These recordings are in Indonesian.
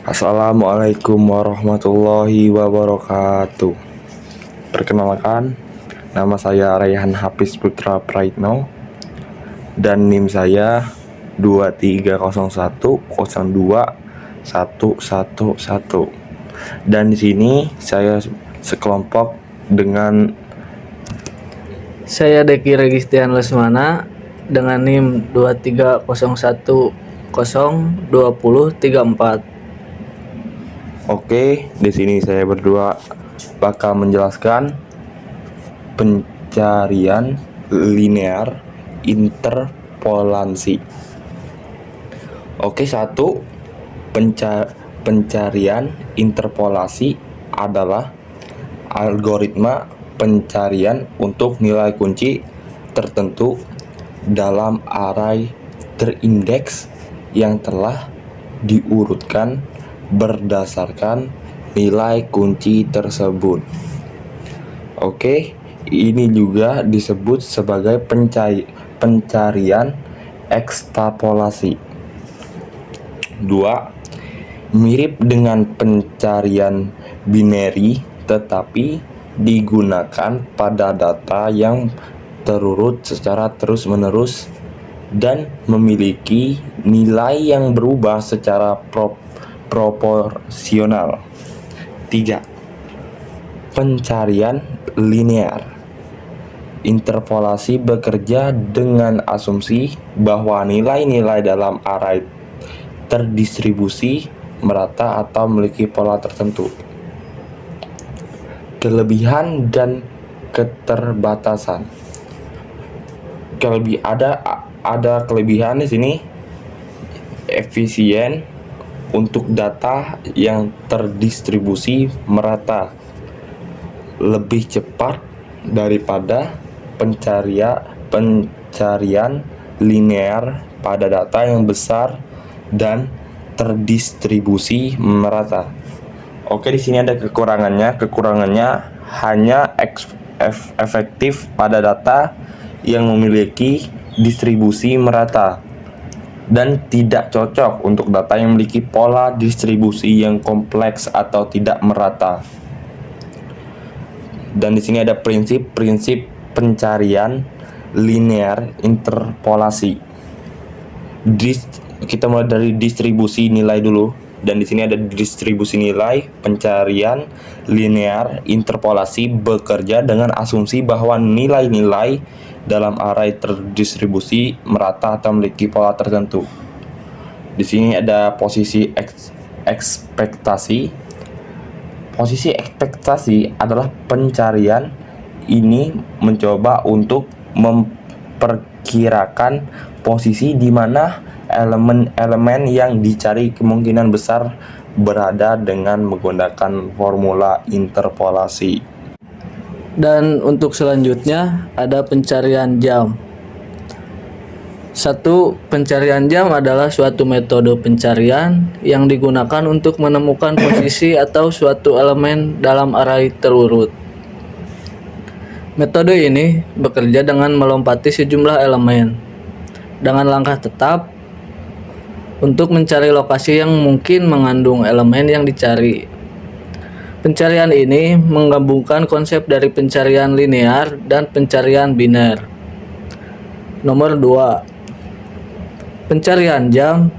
Assalamualaikum warahmatullahi wabarakatuh. Perkenalkan, nama saya Raihan Hafiz Putra Praitno dan NIM saya 230102111. Dan di sini saya sekelompok dengan Saya Deki Registian Lesmana dengan NIM 230102034. Oke, di sini saya berdua bakal menjelaskan pencarian linear interpolasi. Oke, satu, pencarian interpolasi adalah algoritma pencarian untuk nilai kunci tertentu dalam array terindeks yang telah diurutkan berdasarkan nilai kunci tersebut. Oke, ini juga disebut sebagai pencarian ekstrapolasi. 2. Mirip dengan pencarian binary, tetapi digunakan pada data yang terurut secara terus-menerus dan memiliki nilai yang berubah secara proporsional. 3. Pencarian linear interpolasi bekerja dengan asumsi bahwa nilai-nilai dalam array terdistribusi merata atau memiliki pola tertentu. Kelebihan dan keterbatasan. Ada kelebihan di sini, efisien untuk data yang terdistribusi merata, lebih cepat daripada pencarian linear pada data yang besar dan terdistribusi merata. Oke, di sini ada kekurangannya. Kekurangannya hanya efektif pada data yang memiliki distribusi merata dan tidak cocok untuk data yang memiliki pola distribusi yang kompleks atau tidak merata. Dan di sini ada prinsip-prinsip pencarian linear interpolasi. Kita mulai dari distribusi nilai dulu. Dan di sini ada distribusi nilai. Pencarian linear interpolasi bekerja dengan asumsi bahwa nilai-nilai dalam array terdistribusi merata atau memiliki pola tertentu. Di sini ada posisi ekspektasi. Posisi ekspektasi adalah pencarian ini mencoba untuk memperkirakan posisi di mana elemen-elemen yang dicari kemungkinan besar berada dengan menggunakan formula interpolasi. Dan untuk selanjutnya ada pencarian jam. 1. Pencarian jam adalah suatu metode pencarian yang digunakan untuk menemukan posisi atau suatu elemen dalam array terurut. Metode ini bekerja dengan melompati sejumlah elemen dengan langkah tetap untuk mencari lokasi yang mungkin mengandung elemen yang dicari. Pencarian ini menggabungkan konsep dari pencarian linear dan pencarian biner. Nomor 2. Pencarian jam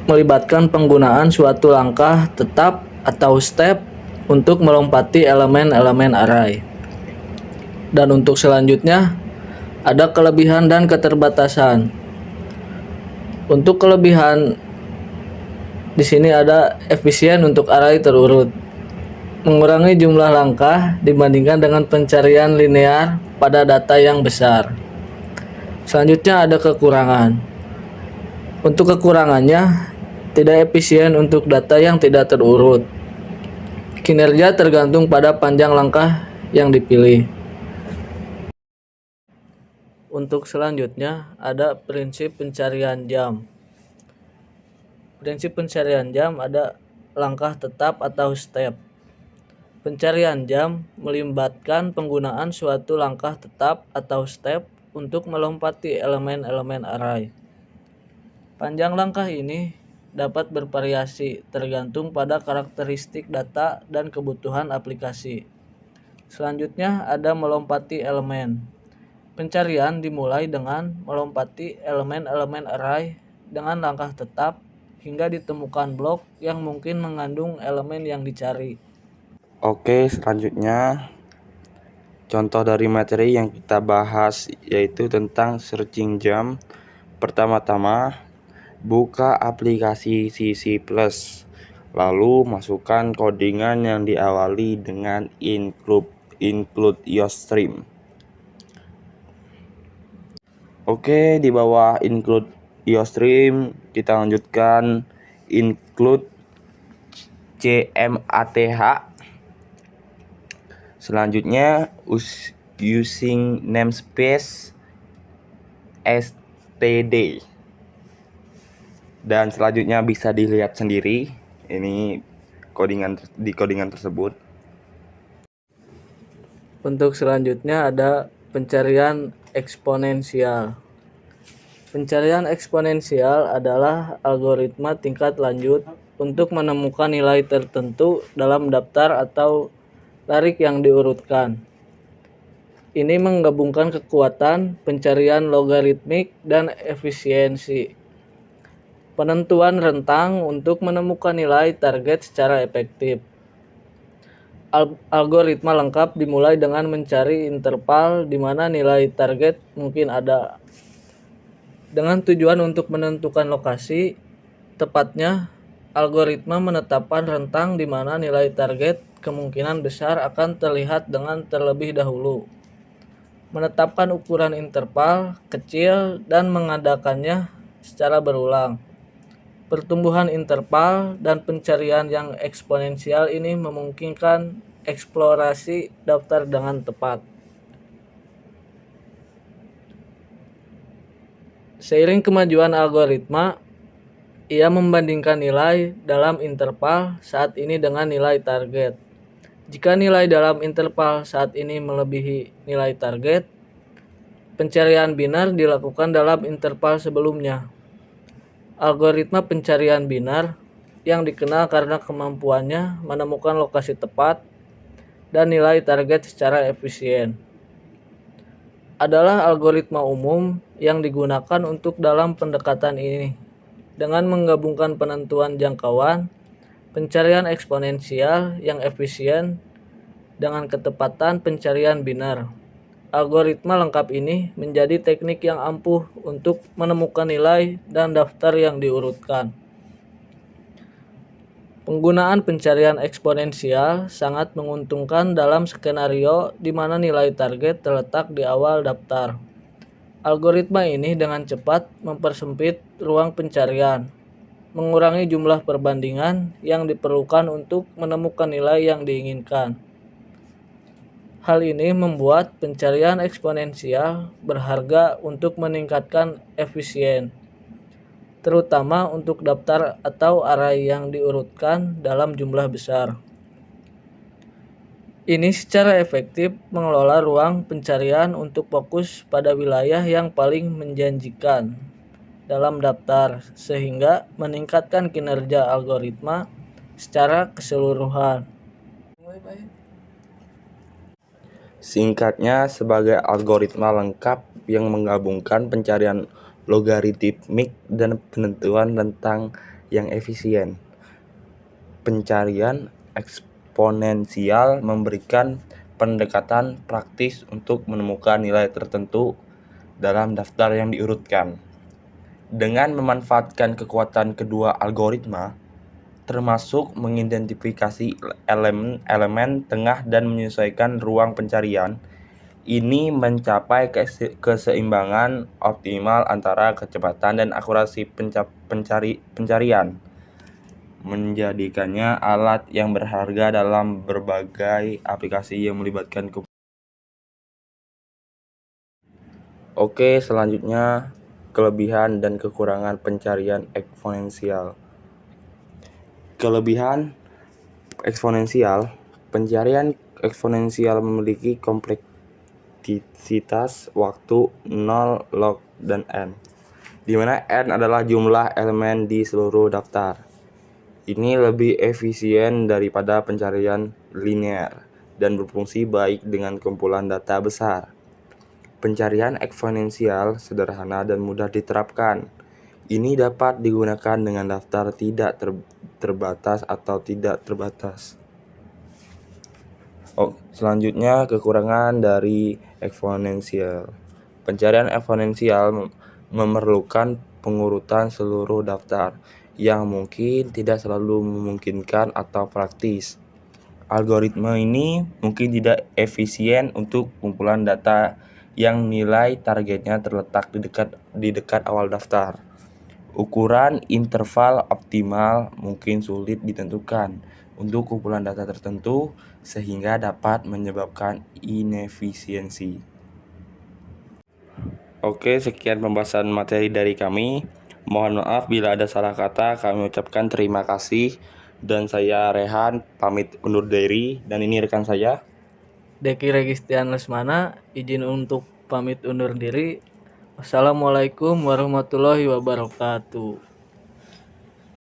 melibatkan penggunaan suatu langkah tetap atau step untuk melompati elemen-elemen array. Dan untuk selanjutnya ada kelebihan dan keterbatasan. Untuk kelebihan di sini ada efisien untuk array terurut, mengurangi jumlah langkah dibandingkan dengan pencarian linear pada data yang besar. Selanjutnya ada kekurangan. Untuk kekurangannya, tidak efisien untuk data yang tidak terurut. Kinerja tergantung pada panjang langkah yang dipilih. Untuk selanjutnya ada prinsip pencarian jam. Prinsip pencarian jam ada langkah tetap atau step. Pencarian jam melibatkan penggunaan suatu langkah tetap atau step untuk melompati elemen-elemen array. Panjang langkah ini dapat bervariasi tergantung pada karakteristik data dan kebutuhan aplikasi. Selanjutnya ada melompati elemen. Pencarian dimulai dengan melompati elemen-elemen array dengan langkah tetap hingga ditemukan blok yang mungkin mengandung elemen yang dicari. Oke, selanjutnya contoh dari materi yang kita bahas yaitu tentang searching jam. Pertama-tama, buka aplikasi C++, lalu masukkan codingan yang diawali dengan include iostream. Oke, di bawah include iostream kita lanjutkan include cmath. Selanjutnya using namespace std. Dan selanjutnya bisa dilihat sendiri ini codingan tersebut. Untuk selanjutnya ada pencarian eksponensial. Pencarian eksponensial adalah algoritma tingkat lanjut untuk menemukan nilai tertentu dalam daftar atau tarik yang diurutkan. Ini menggabungkan kekuatan pencarian logaritmik dan efisiensi. Penentuan rentang untuk menemukan nilai target secara efektif. Algoritma lengkap dimulai dengan mencari interval di mana nilai target mungkin ada. Dengan tujuan untuk menentukan lokasi, tepatnya algoritma menetapkan rentang di mana nilai target kemungkinan besar akan terlihat dengan terlebih dahulu. Menetapkan ukuran interval kecil dan mengadakannya secara berulang. Pertumbuhan interval dan pencarian yang eksponensial ini memungkinkan eksplorasi daftar dengan tepat. Seiring kemajuan algoritma, ia membandingkan nilai dalam interval saat ini dengan nilai target. Jika nilai dalam interval saat ini melebihi nilai target, pencarian binar dilakukan dalam interval sebelumnya. Algoritma pencarian binar yang dikenal karena kemampuannya menemukan lokasi tepat dan nilai target secara efisien adalah algoritma umum yang digunakan untuk dalam pendekatan ini. Dengan menggabungkan penentuan jangkauan, pencarian eksponensial yang efisien dengan ketepatan pencarian binar. Algoritma lengkap ini menjadi teknik yang ampuh untuk menemukan nilai dan daftar yang diurutkan. Penggunaan pencarian eksponensial sangat menguntungkan dalam skenario di mana nilai target terletak di awal daftar. Algoritma ini dengan cepat mempersempit ruang pencarian, mengurangi jumlah perbandingan yang diperlukan untuk menemukan nilai yang diinginkan. Hal ini membuat pencarian eksponensial berharga untuk meningkatkan efisien, terutama untuk daftar atau array yang diurutkan dalam jumlah besar. Ini secara efektif mengelola ruang pencarian untuk fokus pada wilayah yang paling menjanjikan dalam daftar, sehingga meningkatkan kinerja algoritma secara keseluruhan. Singkatnya, sebagai algoritma lengkap yang menggabungkan pencarian logaritmik dan penentuan rentang yang efisien, pencarian eksponensial memberikan pendekatan praktis untuk menemukan nilai tertentu dalam daftar yang diurutkan. Dengan memanfaatkan kekuatan kedua algoritma, termasuk mengidentifikasi elemen tengah dan menyesuaikan ruang pencarian, ini mencapai keseimbangan optimal antara kecepatan dan akurasi pencarian, menjadikannya alat yang berharga dalam berbagai aplikasi yang melibatkan Oke, selanjutnya kelebihan dan kekurangan pencarian eksponensial. Kelebihan eksponensial, pencarian eksponensial memiliki kompleksitas waktu 0, log, dan n. di mana N adalah jumlah elemen di seluruh daftar. Ini lebih efisien daripada pencarian linear dan berfungsi baik dengan kumpulan data besar. Pencarian eksponensial sederhana dan mudah diterapkan. Ini dapat digunakan dengan daftar tidak terbatas atau tidak terbatas. Selanjutnya kekurangan dari eksponensial. Pencarian eksponensial memerlukan pengurutan seluruh daftar yang mungkin tidak selalu memungkinkan atau praktis. Algoritma ini mungkin tidak efisien untuk kumpulan data yang nilai targetnya terletak di dekat awal daftar. Ukuran interval optimal mungkin sulit ditentukan untuk kumpulan data tertentu sehingga dapat menyebabkan inefisiensi. Oke, sekian pembahasan materi dari kami. Mohon maaf bila ada salah kata, kami ucapkan terima kasih. Dan saya Rehan, pamit undur diri. Dan ini rekan saya. Deki Registian Lesmana, izin untuk pamit undur diri. Wassalamualaikum warahmatullahi wabarakatuh.